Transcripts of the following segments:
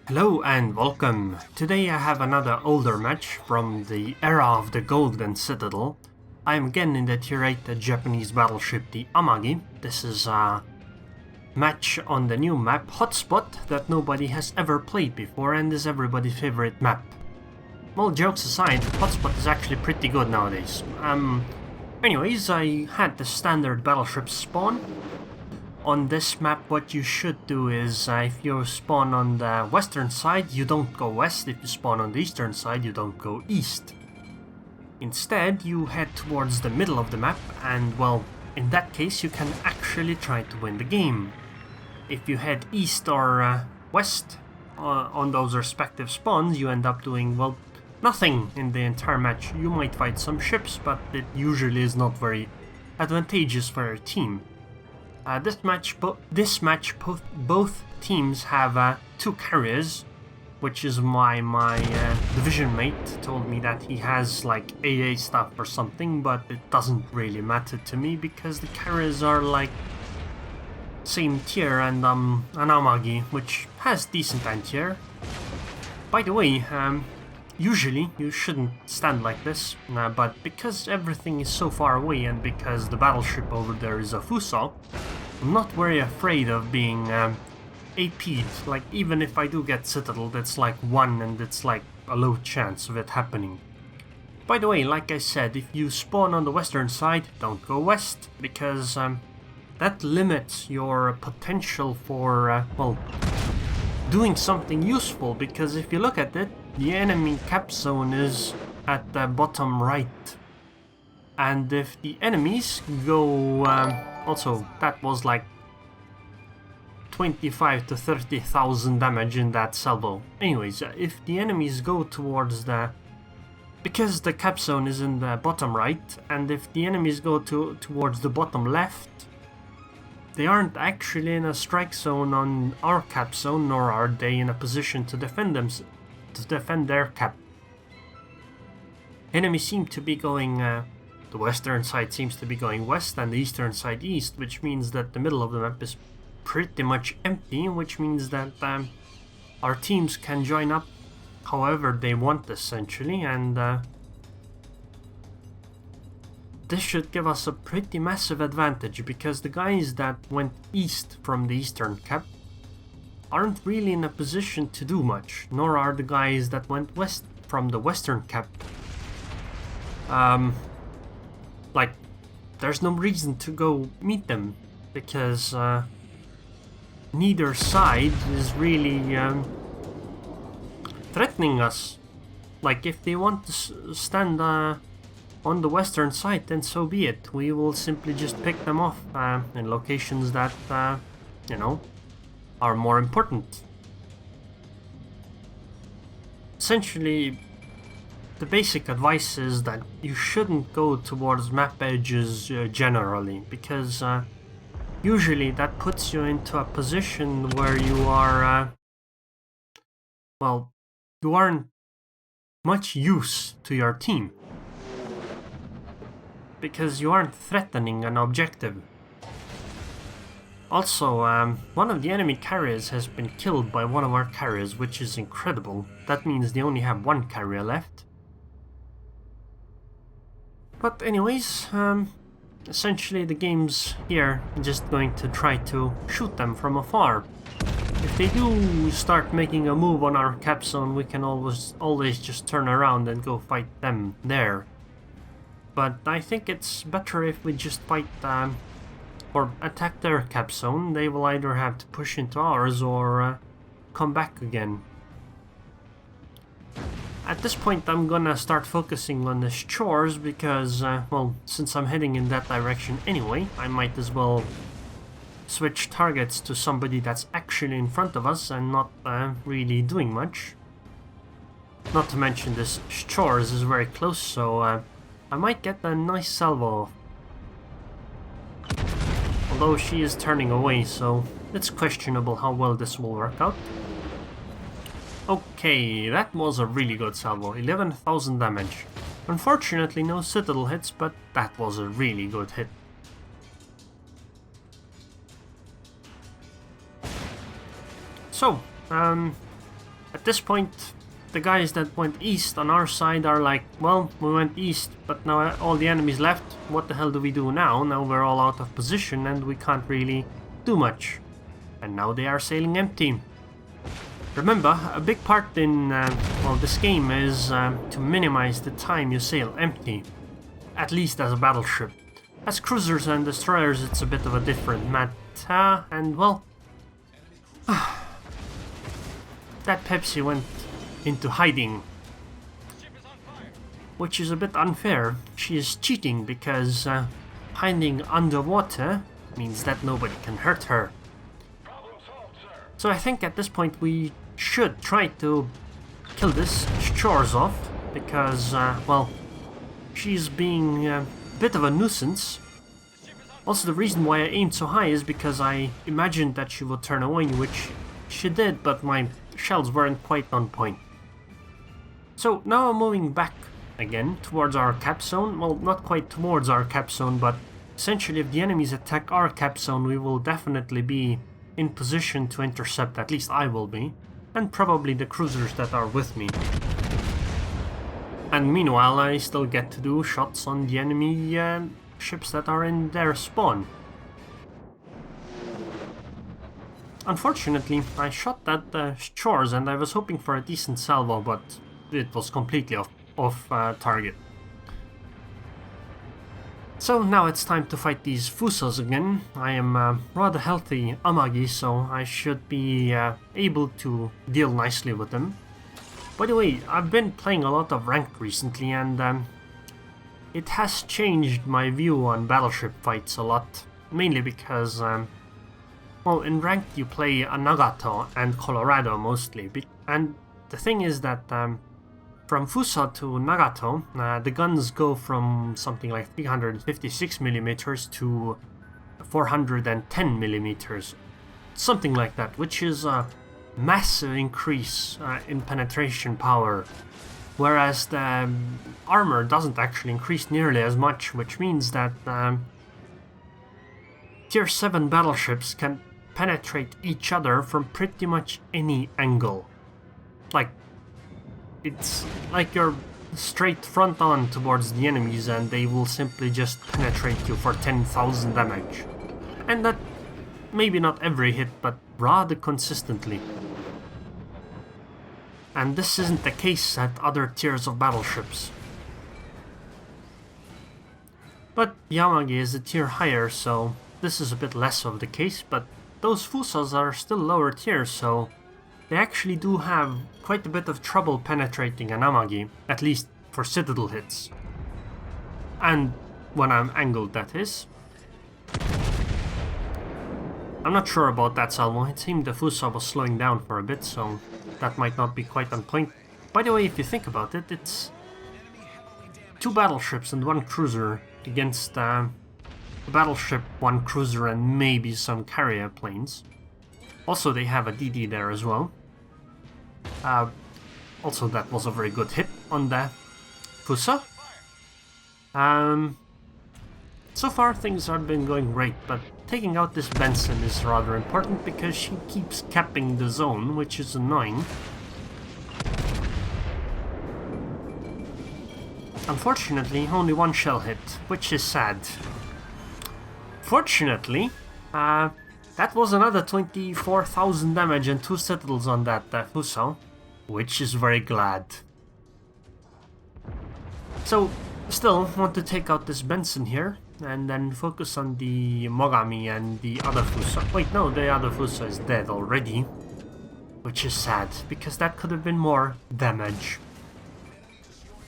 Hello and welcome. Today I have another older match from the era of the Golden Citadel. I am again in the tier 8 Japanese battleship, the Amagi. This is a match on the new map Hotspot that nobody has ever played before and is everybody's favorite map. Well, jokes aside, Hotspot is actually pretty good nowadays. Anyways, I had the standard battleship spawn. On this map, what you should do is, if you spawn on the western side, you don't go west. If you spawn on the eastern side, you don't go east. Instead, you head towards the middle of the map, and well, in that case, you can actually try to win the game. If you head east or west on those respective spawns, you end up doing, well, nothing in the entire match. You might fight some ships, but it usually is not very advantageous for your team. This match, both teams have 2 carriers, which is why my division mate told me that he has like AA stuff or something, but it doesn't really matter to me because the carriers are like same tier and an Amagi, which has decent anti-air. By the way, usually you shouldn't stand like this, but because everything is so far away and because the battleship over there is a Fuso, I'm not very afraid of being AP'd. Like, even if I do get Citadel, that's like 1 and it's like a low chance of it happening. By the way, like I said, if you spawn on the western side, don't go west, because that limits your potential for, well, doing something useful, because if you look at it, the enemy cap zone is at the bottom right. And if the enemies go, also that was like 25 to 30,000 damage in that salvo. Anyways, if the enemies go towards because the cap zone is in the bottom right, and if the enemies go towards the bottom left, they aren't actually in a strike zone on our cap zone, nor are they in a position to defend their cap. Enemies seem to be going, the western side seems to be going west and the eastern side east, which means that the middle of the map is pretty much empty, which means that our teams can join up however they want essentially, and this should give us a pretty massive advantage, because the guys that went east from the eastern cap aren't really in a position to do much, nor are the guys that went west from the western cap. Like, there's no reason to go meet them, because neither side is really threatening us. Like, if they want to stand on the western side, then so be it. We will simply just pick them off in locations that, you know, are more important. Essentially, the basic advice is that you shouldn't go towards map edges generally, because usually that puts you into a position where you are, well, you aren't much use to your team, because you aren't threatening an objective. Also, one of the enemy carriers has been killed by one of our carriers, which is incredible. That means they only have 1 carrier left. But anyways, essentially the game's here just going to try to shoot them from afar. If they do start making a move on our cap zone, we can always just turn around and go fight them there. But I think it's better if we just fight or attack their cap zone. They will either have to push into ours or come back again. At this point I'm gonna start focusing on the shores because, well, since I'm heading in that direction anyway, I might as well switch targets to somebody that's actually in front of us and not really doing much. Not to mention this shores is very close, so I might get a nice salvo. Although she is turning away, so it's questionable how well this will work out. Okay, that was a really good salvo, 11,000 damage. Unfortunately no Citadel hits, but that was a really good hit. So, At this point, the guys that went east on our side are like, well, we went east, but now all the enemies left. What the hell do we do now? Now we're all out of position and we can't really do much. And now they are sailing empty. Remember, a big part in well, this game is to minimize the time you sail empty. At least as a battleship. As cruisers and destroyers, it's a bit of a different matter, and well... that Pepsi went into hiding. Which is a bit unfair. She is cheating because hiding underwater means that nobody can hurt her. So I think at this point we should try to kill this Shores off, because, well, she's being a bit of a nuisance. Also, the reason why I aimed so high is because I imagined that she would turn away, which she did, but my shells weren't quite on point. So now I'm moving back again towards our cap zone. Well, not quite towards our cap zone, but essentially if the enemies attack our cap zone, we will definitely be in position to intercept, at least I will be, and probably the cruisers that are with me. And meanwhile I still get to do shots on the enemy ships that are in their spawn. Unfortunately, I shot at Shores and I was hoping for a decent salvo, but it was completely off target. So now it's time to fight these Fusas again. I am rather healthy Amagi, so I should be able to deal nicely with them. By the way, I've been playing a lot of ranked recently, and it has changed my view on battleship fights a lot. Mainly because, well, in ranked you play a Nagato and Colorado mostly. And the thing is that from Fusa to Nagato, the guns go from something like 356mm to 410mm. Something like that, which is a massive increase in penetration power. Whereas the armor doesn't actually increase nearly as much, which means that Tier 7 battleships can penetrate each other from pretty much any angle. Like, it's like you're straight front on towards the enemies and they will simply just penetrate you for 10,000 damage. And that, maybe not every hit, but rather consistently. And this isn't the case at other tiers of battleships. But Amagi is a tier higher, so this is a bit less of the case, but those Fusas are still lower tier, so they actually do have quite a bit of trouble penetrating an Amagi, at least for Citadel hits. And when I'm angled, that is. I'm not sure about that salvo. It seemed the Fusa was slowing down for a bit, so that might not be quite on point. By the way, if you think about it, it's 2 battleships and 1 cruiser against a battleship, 1 cruiser, and maybe some carrier planes. Also, they have a DD there as well. Also, that was a very good hit on the Fusa. So far, things have been going great, but taking out this Benson is rather important because she keeps capping the zone, which is annoying. Unfortunately, only 1 shell hit, which is sad. Fortunately, that was another 24,000 damage and 2 Citadels on that Fusa, which is very glad. So, still want to take out this Benson here, and then focus on the Mogami and the other Fusa. Wait, no, the other Fusa is dead already, which is sad, because that could have been more damage.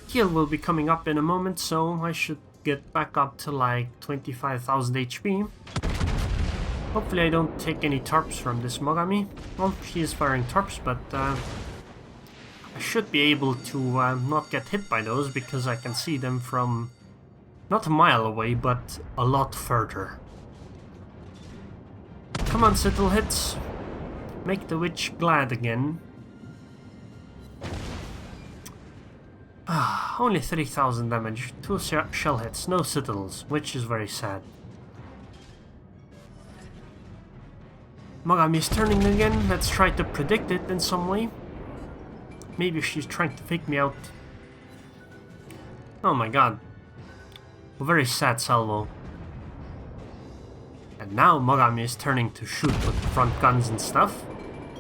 Heal will be coming up in a moment, so I should get back up to like 25,000 HP. Hopefully I don't take any torps from this Mogami. Well, she is firing torps, but I should be able to not get hit by those, because I can see them from not a mile away, but a lot further. Come on, Citadel hits. Make the witch glad again. Only 3,000 damage, 2 shell hits, no Citadels, which is very sad. Mogami is turning again, let's try to predict it in some way. Maybe she's trying to fake me out. Oh my god. A very sad salvo. And now Mogami is turning to shoot with the front guns and stuff.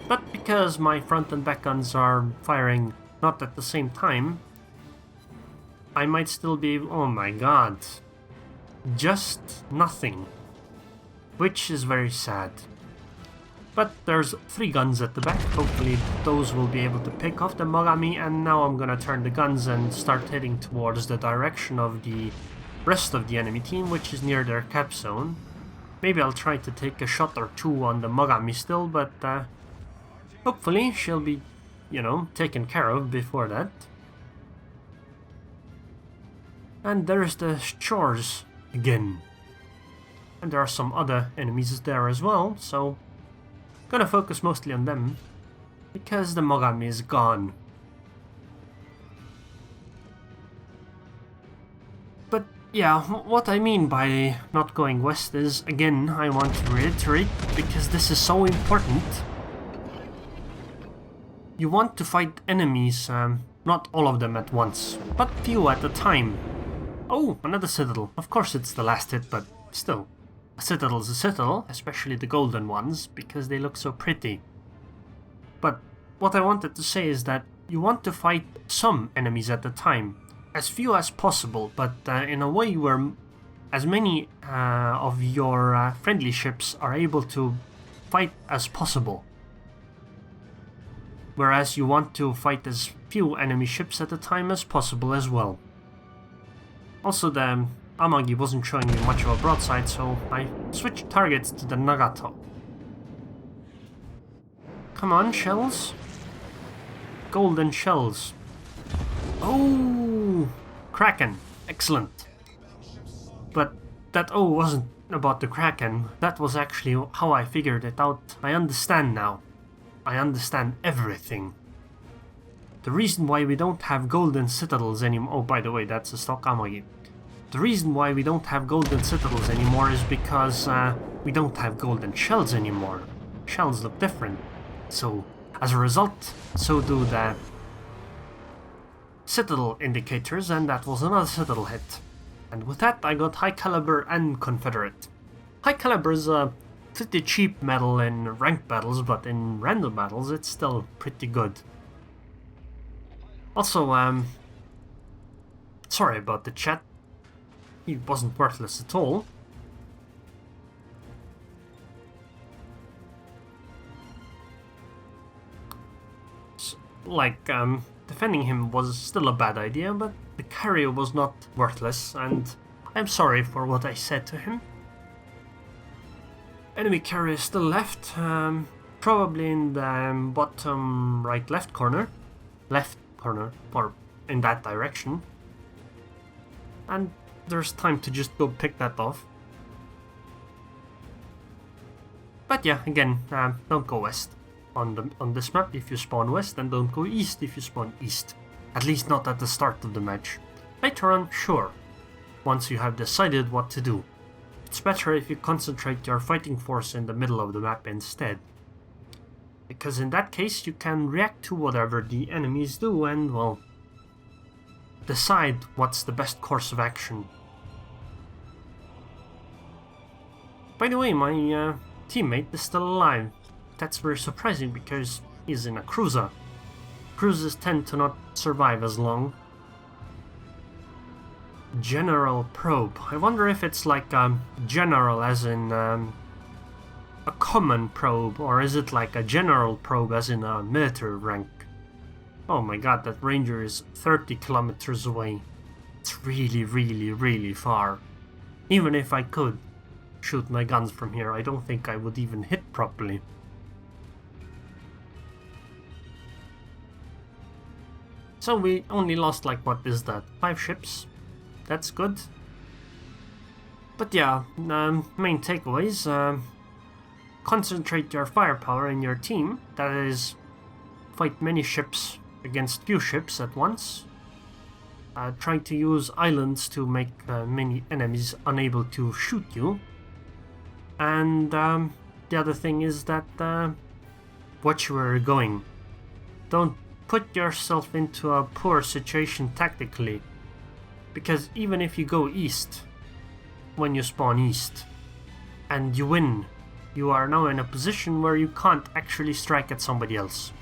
But because my front and back guns are firing not at the same time, I might still be... oh my god. Just nothing. Which is very sad. But there's 3 guns at the back. Hopefully those will be able to pick off the Mogami, and now I'm gonna turn the guns and start heading towards the direction of the rest of the enemy team, which is near their cap zone. Maybe I'll try to take a shot or 2 on the Mogami still, but hopefully she'll be, you know, taken care of before that. And there's the shores again. And there are some other enemies there as well, so gonna focus mostly on them, because the Mogami is gone. But yeah, what I mean by not going west is, again, I want to reiterate, because this is so important. You want to fight enemies, not all of them at once, but few at a time. Oh, another Citadel. Of course it's the last hit, but still. A Citadel's a Citadel, especially the golden ones, because they look so pretty. But what I wanted to say is that you want to fight some enemies at a time. As few as possible, but in a way where as many of your friendly ships are able to fight as possible. Whereas you want to fight as few enemy ships at a time as possible as well. Also, the Amagi wasn't showing me much of a broadside, so I switched targets to the Nagato. Come on, shells. Golden shells. Oh, kraken. Excellent. But that oh wasn't about the kraken. That was actually how I figured it out. I understand now. I understand everything. The reason why we don't have golden citadels anymore... oh, by the way, that's a stock Amagi. The reason why we don't have golden citadels anymore is because we don't have golden shells anymore. Shells look different. So, as a result, so do the Citadel indicators, and that was another Citadel hit. And with that I got High Caliber and Confederate. High Caliber is a pretty cheap medal in ranked battles, but in random battles it's still pretty good. Also, sorry about the chat. He wasn't worthless at all. Like, defending him was still a bad idea, but the carrier was not worthless, and I'm sorry for what I said to him. Enemy carrier still left, probably in the bottom right left corner, or in that direction. And there's time to just go pick that off. But yeah, again, don't go west on this map if you spawn west, and don't go east if you spawn east. At least not at the start of the match. Later on, sure, once you have decided what to do. It's better if you concentrate your fighting force in the middle of the map instead. Because in that case you can react to whatever the enemies do and, well, decide what's the best course of action. By the way, my teammate is still alive. That's very surprising because he's in a cruiser. Cruisers tend to not survive as long. General probe. I wonder if it's like general as in a common probe, or is it like a general probe as in a military rank? Oh my god, that ranger is 30 kilometers away. It's really, really, really far. Even if I could shoot my guns from here, I don't think I would even hit properly. So we only lost, like, what is that, 5 ships? That's good. But yeah, main takeaways. Concentrate your firepower in your team, that is, fight many ships against few ships at once. Try to use islands to make many enemies unable to shoot you. And the other thing is that watch where you're going. Don't put yourself into a poor situation tactically. Because even if you go east, when you spawn east, and you win, you are now in a position where you can't actually strike at somebody else.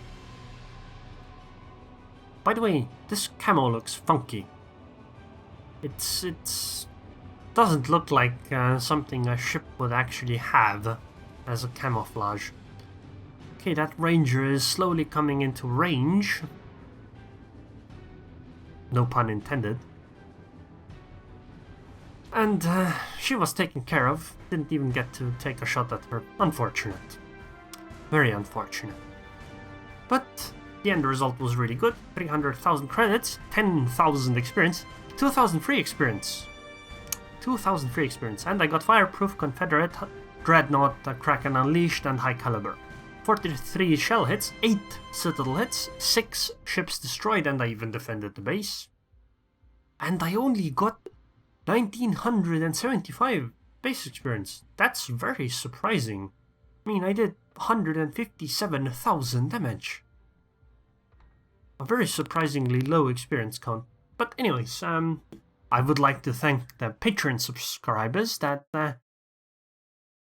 By the way, this camo looks funky. It's doesn't look like something a ship would actually have as a camouflage. Okay, that ranger is slowly coming into range. No pun intended. And she was taken care of. Didn't even get to take a shot at her. Unfortunate. Very unfortunate. But the end result was really good. 300,000 credits, 10,000 experience, 2,000 free experience. 2,000 free experience. And I got Fireproof, Confederate, Dreadnought, Kraken Unleashed, and High Caliber. 43 shell hits, 8 Citadel hits, 6 ships destroyed, and I even defended the base. And I only got 1975 base experience. That's very surprising. I mean, I did 157,000 damage. A very surprisingly low experience count. But anyways, I would like to thank the Patreon subscribers that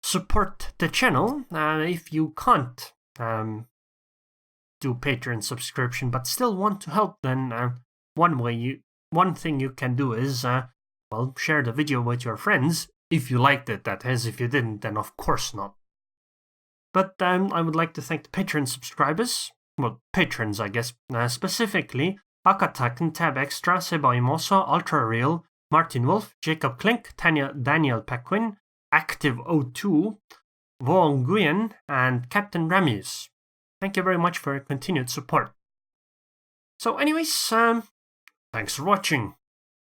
support the channel. If you can't do Patreon subscription but still want to help, then one thing you can do is well, share the video with your friends if you liked it. That is, if you didn't, then of course not. But I would like to thank the Patreon subscribers, well, patrons, I guess, specifically Akataken, Tab Extra, Seboy Moso, Ultra Real, Martin Wolf, Jacob Klink, Daniel Pequin, Active02, Wong Nguyen, and Captain Ramius. Thank you very much for your continued support. So anyways, thanks for watching.